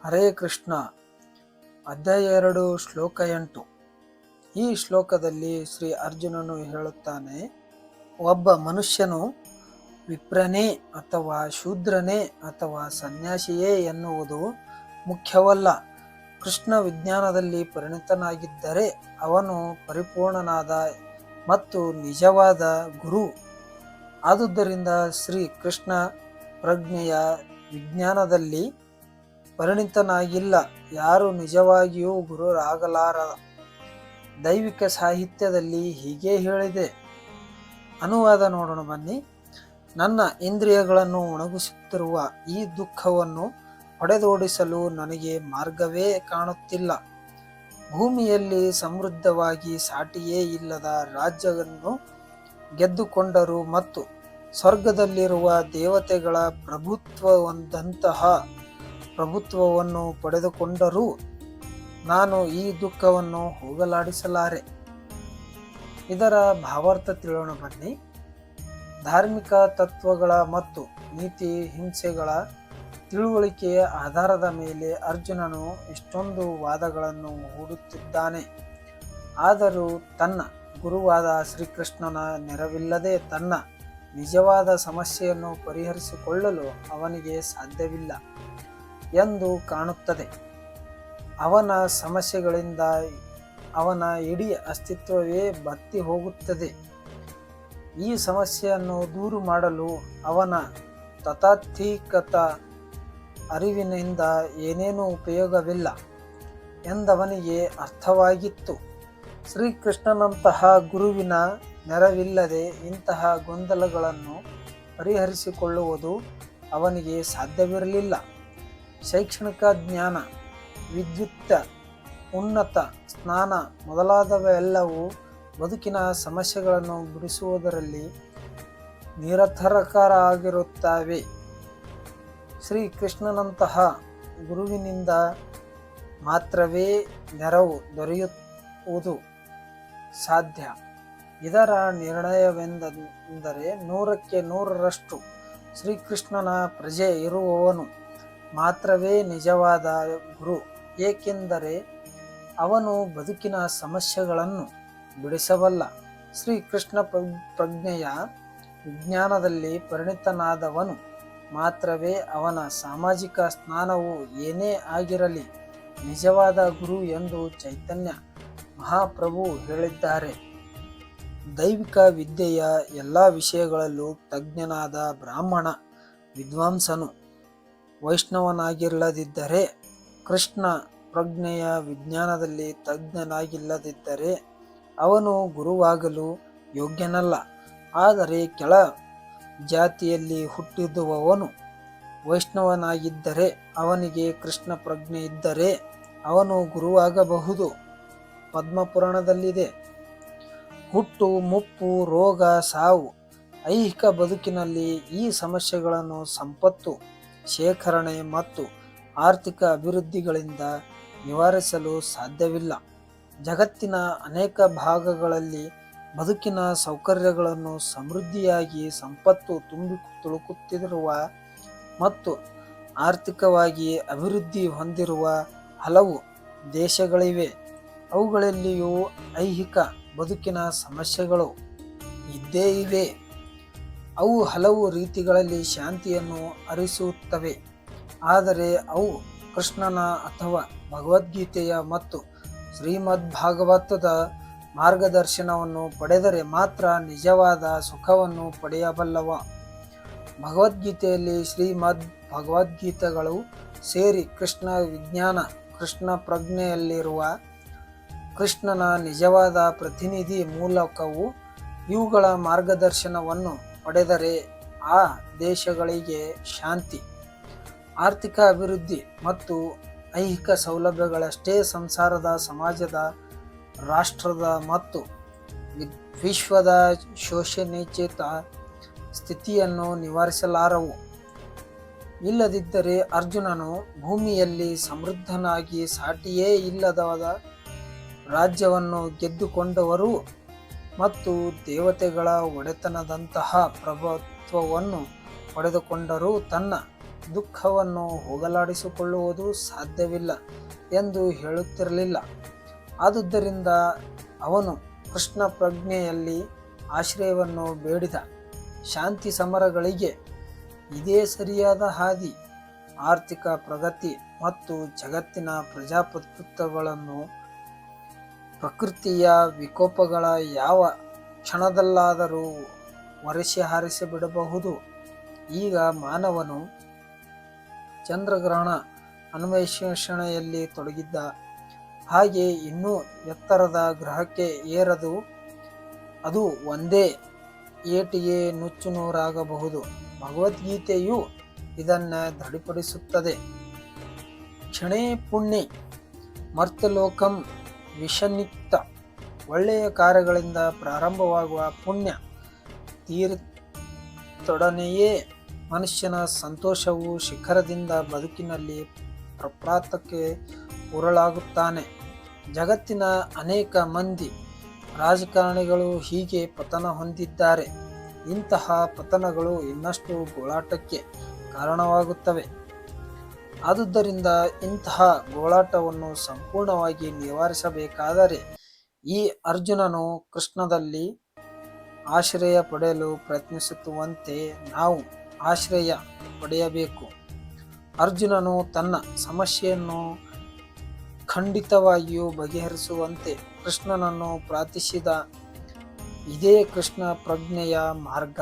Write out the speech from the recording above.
ಹರೇ ಕೃಷ್ಣ. ಅಧ್ಯಾಯ 2 ಶ್ಲೋಕ 8. ಈ ಶ್ಲೋಕದಲ್ಲಿ ಶ್ರೀ ಅರ್ಜುನನು ಹೇಳುತ್ತಾನೆ, ಒಬ್ಬ ಮನುಷ್ಯನು ವಿಪ್ರನೇ ಅಥವಾ ಶೂದ್ರನೇ ಅಥವಾ ಸನ್ಯಾಸಿಯೇ ಎನ್ನುವುದು ಮುಖ್ಯವಲ್ಲ. ಕೃಷ್ಣ ವಿಜ್ಞಾನದಲ್ಲಿ ಪರಿಣಿತನಾಗಿದ್ದರೆ ಅವನು ಪರಿಪೂರ್ಣನಾದ ಮತ್ತು ನಿಜವಾದ ಗುರು. ಆದುದರಿಂದ ಶ್ರೀ ಕೃಷ್ಣ ಪ್ರಜ್ಞೆಯ ವಿಜ್ಞಾನದಲ್ಲಿ ಪರಿಣಿತನಾಗಿಲ್ಲ ಯಾರು ನಿಜವಾಗಿಯೂ ಗುರುರಾಗಲಾರ. ದೈವಿಕ ಸಾಹಿತ್ಯದಲ್ಲಿ ಹೀಗೆ ಹೇಳಿದೆ. ಅನುವಾದ ನೋಡೋಣ ಬನ್ನಿ. ನನ್ನ ಇಂದ್ರಿಯಗಳನ್ನು ಒಣಗಿಸುತ್ತಿರುವ ಈ ದುಃಖವನ್ನು ಹೊಡೆದೋಡಿಸಲು ನನಗೆ ಮಾರ್ಗವೇ ಕಾಣುತ್ತಿಲ್ಲ. ಭೂಮಿಯಲ್ಲಿ ಸಮೃದ್ಧವಾಗಿ ಸಾಟಿಯೇ ಇಲ್ಲದ ರಾಜ್ಯವನ್ನು ಗೆದ್ದುಕೊಂಡರು ಮತ್ತು ಸ್ವರ್ಗದಲ್ಲಿರುವ ದೇವತೆಗಳ ಪ್ರಭುತ್ವವನ್ನು ಪಡೆದುಕೊಂಡರೂ ನಾನು ಈ ದುಃಖವನ್ನು ಹೋಗಲಾಡಿಸಲಾರೆ. ಇದರ ಭಾವಾರ್ಥ ತಿಳಿಯೋಣ ಬನ್ನಿ. ಧಾರ್ಮಿಕ ತತ್ವಗಳ ಮತ್ತು ನೀತಿ ಹಿಂಸೆಗಳ ತಿಳುವಳಿಕೆಯ ಆಧಾರದ ಮೇಲೆ ಅರ್ಜುನನು ಇಷ್ಟೊಂದು ವಾದಗಳನ್ನು ಹೂಡುತ್ತಿದ್ದಾನೆ. ಆದರೂ ತನ್ನ ಗುರುವಾದ ಶ್ರೀಕೃಷ್ಣನ ನೆರವಿಲ್ಲದೆ ತನ್ನ ನಿಜವಾದ ಸಮಸ್ಯೆಯನ್ನು ಪರಿಹರಿಸಿಕೊಳ್ಳಲು ಅವನಿಗೆ ಸಾಧ್ಯವಿಲ್ಲ ಎಂದು ಕಾಣುತ್ತದೆ. ಅವನ ಸಮಸ್ಯೆಗಳಿಂದ ಅವನ ಇಡೀ ಅಸ್ತಿತ್ವವೇ ಬತ್ತಿ ಹೋಗುತ್ತದೆ. ಈ ಸಮಸ್ಯೆಯನ್ನು ದೂರು ಮಾಡಲು ಅವನ ತಥಾತ್ಥಿಕತ ಅರಿವಿನಿಂದ ಏನೇನೂ ಉಪಯೋಗವಿಲ್ಲ ಎಂದವನಿಗೆ ಅರ್ಥವಾಗಿತ್ತು. ಶ್ರೀಕೃಷ್ಣನಂತಹ ಗುರುವಿನ ನೆರವಿಲ್ಲದೆ ಇಂತಹ ಗೊಂದಲಗಳನ್ನು ಪರಿಹರಿಸಿಕೊಳ್ಳುವುದು ಅವನಿಗೆ ಸಾಧ್ಯವಿರಲಿಲ್ಲ. ಶೈಕ್ಷಣಿಕ ಜ್ಞಾನ, ವಿದ್ಯುತ್, ಉನ್ನತ ಸ್ನಾನ ಮೊದಲಾದವೆಲ್ಲವೂ ಬದುಕಿನ ಸಮಸ್ಯೆಗಳನ್ನು ಬಿಡಿಸುವುದರಲ್ಲಿ ನಿರತರಾಗಿರುತ್ತವೆ. ಶ್ರೀಕೃಷ್ಣನಂತಹ ಗುರುವಿನಿಂದ ಮಾತ್ರವೇ ನೆರವು ದೊರೆಯುವುದು ಸಾಧ್ಯ. ಇದರ ನಿರ್ಣಯವೆಂದರೆ 100ಕ್ಕೆ 100ರಷ್ಟು ಶ್ರೀಕೃಷ್ಣನ ಪ್ರಜೆ ಇರುವವನು ಮಾತ್ರವೇ ನಿಜವಾದ ಗುರು. ಏಕೆಂದರೆ ಅವನು ಬದುಕಿನ ಸಮಸ್ಯೆಗಳನ್ನು ಬಿಡಿಸಬಲ್ಲ. ಶ್ರೀಕೃಷ್ಣ ಪ್ರಜ್ಞೆಯ ವಿಜ್ಞಾನದಲ್ಲಿ ಪರಿಣಿತನಾದವನು ಮಾತ್ರವೇ ಅವನ ಸಾಮಾಜಿಕ ಸ್ಥಾನವು ಏನೇ ಆಗಿರಲಿ ನಿಜವಾದ ಗುರು ಎಂದು ಚೈತನ್ಯ ಮಹಾಪ್ರಭು ಹೇಳಿದ್ದಾರೆ. ದೈವಿಕ ವಿದ್ಯೆಯ ಎಲ್ಲ ವಿಷಯಗಳಲ್ಲೂ ತಜ್ಞನಾದ ಬ್ರಾಹ್ಮಣ ವಿದ್ವಾಂಸನು ವೈಷ್ಣವನಾಗಿಲ್ಲದಿದ್ದರೆ, ಕೃಷ್ಣ ಪ್ರಜ್ಞೆಯ ವಿಜ್ಞಾನದಲ್ಲಿ ತಜ್ಞನಾಗಿಲ್ಲದಿದ್ದರೆ ಅವನು ಗುರುವಾಗಲು ಯೋಗ್ಯನಲ್ಲ. ಆದರೆ ಕೆಳ ಜಾತಿಯಲ್ಲಿ ಹುಟ್ಟಿದುವವನು ವೈಷ್ಣವನಾಗಿದ್ದರೆ ಅವನಿಗೆ ಕೃಷ್ಣ ಪ್ರಜ್ಞೆ ಇದ್ದರೆ ಅವನು ಗುರುವಾಗಬಹುದು. ಪದ್ಮಪುರಾಣದಲ್ಲಿದೆ, ಹುಟ್ಟು, ಮುಪ್ಪು, ರೋಗ, ಸಾವು, ಐಹಿಕ ಬದುಕಿನಲ್ಲಿ ಈ ಸಮಸ್ಯೆಗಳನ್ನು ಸಂಪತ್ತು, ಶೇಖರಣೆ ಮತ್ತು ಆರ್ಥಿಕ ಅಭಿವೃದ್ಧಿಗಳಿಂದ ನಿವಾರಿಸಲು ಸಾಧ್ಯವಿಲ್ಲ. ಜಗತ್ತಿನ ಅನೇಕ ಭಾಗಗಳಲ್ಲಿ ಬದುಕಿನ ಸೌಕರ್ಯಗಳನ್ನು ಸಮೃದ್ಧಿಯಾಗಿ ಸಂಪತ್ತು ತುಂಬಿ ತುಳುಕುತ್ತಿರುವ ಮತ್ತು ಆರ್ಥಿಕವಾಗಿ ಅಭಿವೃದ್ಧಿ ಹೊಂದಿರುವ ಹಲವು ದೇಶಗಳಿವೆ. ಅವುಗಳಲ್ಲಿಯೂ ಐಹಿಕ ಬದುಕಿನ ಸಮಸ್ಯೆಗಳು ಇದ್ದೇ ಇವೆ. ಅವು ಹಲವು ರೀತಿಗಳಲ್ಲಿ ಶಾಂತಿಯನ್ನು ಅರಿಸುತ್ತವೆ. ಆದರೆ ಅವು ಕೃಷ್ಣನ ಅಥವಾ ಭಗವದ್ಗೀತೆಯ ಮತ್ತು ಶ್ರೀಮದ್ ಭಾಗವತದ ಮಾರ್ಗದರ್ಶನವನ್ನು ಪಡೆದರೆ ಮಾತ್ರ ನಿಜವಾದ ಸುಖವನ್ನು ಪಡೆಯಬಲ್ಲವ. ಭಗವದ್ಗೀತೆಯಲ್ಲಿ ಶ್ರೀಮದ್ ಭಗವದ್ಗೀತೆಗಳು ಸೇರಿ ಕೃಷ್ಣ ವಿಜ್ಞಾನ, ಕೃಷ್ಣ ಪ್ರಜ್ಞೆಯಲ್ಲಿರುವ ಕೃಷ್ಣನ ನಿಜವಾದ ಪ್ರತಿನಿಧಿ ಮೂಲಕವು ಇವುಗಳ ಮಾರ್ಗದರ್ಶನವನ್ನು ಪಡೆದರೆ ಆ ದೇಶಗಳಿಗೆ ಶಾಂತಿ, ಆರ್ಥಿಕ ಅಭಿವೃದ್ಧಿ ಮತ್ತು ಐಹಿಕ ಸೌಲಭ್ಯಗಳಷ್ಟೇ ಸಂಸಾರದ, ಸಮಾಜದ, ರಾಷ್ಟ್ರದ ಮತ್ತು ವಿಶ್ವದ ಶೋಷಣೀಯತೆ ಸ್ಥಿತಿಯನ್ನು ನಿವಾರಿಸಲಾರವು. ಇಲ್ಲದಿದ್ದರೆ ಅರ್ಜುನನು ಭೂಮಿಯಲ್ಲಿ ಸಮೃದ್ಧನಾಗಿ ಸಾಟಿಯೇ ಇಲ್ಲದ ರಾಜ್ಯವನ್ನು ಗೆದ್ದುಕೊಂಡವರು ಮತ್ತು ದೇವತೆಗಳ ಒಡೆತನದಂತಹ ಪ್ರಭುತ್ವವನ್ನು ಪಡೆದುಕೊಂಡರೂ ತನ್ನ ದುಃಖವನ್ನು ಹೋಗಲಾಡಿಸಿಕೊಳ್ಳುವುದು ಸಾಧ್ಯವಿಲ್ಲ ಎಂದು ಹೇಳುತ್ತಿರಲಿಲ್ಲ. ಆದುದರಿಂದ ಅವನು ಕೃಷ್ಣ ಪ್ರಜ್ಞೆಯಲ್ಲಿ ಆಶ್ರಯವನ್ನು ಬೇಡಿದ. ಶಾಂತಿ ಸಮರಗಳಿಗೆ ಇದೇ ಸರಿಯಾದ ಹಾದಿ. ಆರ್ಥಿಕ ಪ್ರಗತಿ ಮತ್ತು ಜಗತ್ತಿನ ಪ್ರಜಾಪ್ರಭುತ್ವಗಳನ್ನು ಪ್ರಕೃತಿಯ ವಿಕೋಪಗಳ ಯಾವ ಕ್ಷಣದಲ್ಲಾದರೂ ಒರೆಸಿ ಹಾರಿಸಿ ಬಿಡಬಹುದು. ಈಗ ಮಾನವನು ಚಂದ್ರಗ್ರಹಣ ಅನ್ವೇಷಣೆಯಲ್ಲಿ ತೊಡಗಿದ್ದ ಹಾಗೆ ಇನ್ನೂ ಎತ್ತರದ ಗ್ರಹಕ್ಕೆ ಏರದು. ಅದು ಒಂದೇ ಏಟಿಗೆ ನುಚ್ಚುನೂರಾಗಬಹುದು. ಭಗವದ್ಗೀತೆಯು ಇದನ್ನು ದೃಢಪಡಿಸುತ್ತದೆ. ಕ್ಷಣೇ ಪುಣ್ಯೆ ಮರ್ತಲೋಕಂ ವಿಷನಿಕ್ತ. ಒಳ್ಳೆಯ ಕಾರ್ಯಗಳಿಂದ ಪ್ರಾರಂಭವಾಗುವ ಪುಣ್ಯ ತೀರ್ಥೊಡನೆಯೇ ಮನುಷ್ಯನ ಸಂತೋಷವು ಶಿಖರದಿಂದ ಬದುಕಿನಲ್ಲಿ ಪ್ರಪಾತಕ್ಕೆ ಉರುಳಾಗುತ್ತಾನೆ. ಜಗತ್ತಿನ ಅನೇಕ ಮಂದಿ ರಾಜಕಾರಣಿಗಳು ಹೀಗೆ ಪತನ ಹೊಂದಿದ್ದಾರೆ. ಇಂತಹ ಪತನಗಳು ಇನ್ನಷ್ಟು ಗೋಳಾಟಕ್ಕೆ ಕಾರಣವಾಗುತ್ತವೆ. ಆದುದರಿಂದ ಇಂತಹ ಗೋಳಾಟವನ್ನು ಸಂಪೂರ್ಣವಾಗಿ ನಿವಾರಿಸಬೇಕಾದರೆ ಈ ಅರ್ಜುನನು ಕೃಷ್ಣದಲ್ಲಿ ಆಶ್ರಯ ಪಡೆಯಲು ಪ್ರಯತ್ನಿಸುವಂತೆ ನಾವು ಆಶ್ರಯ ಪಡೆಯಬೇಕು. ಅರ್ಜುನನು ತನ್ನ ಸಮಸ್ಯೆಯನ್ನು ಖಂಡಿತವಾಗಿಯೂ ಬಗೆಹರಿಸುವಂತೆ ಕೃಷ್ಣನನ್ನು ಪ್ರಾರ್ಥಿಸಿದ. ಇದೇ ಕೃಷ್ಣ ಪ್ರಜ್ಞೆಯ ಮಾರ್ಗ.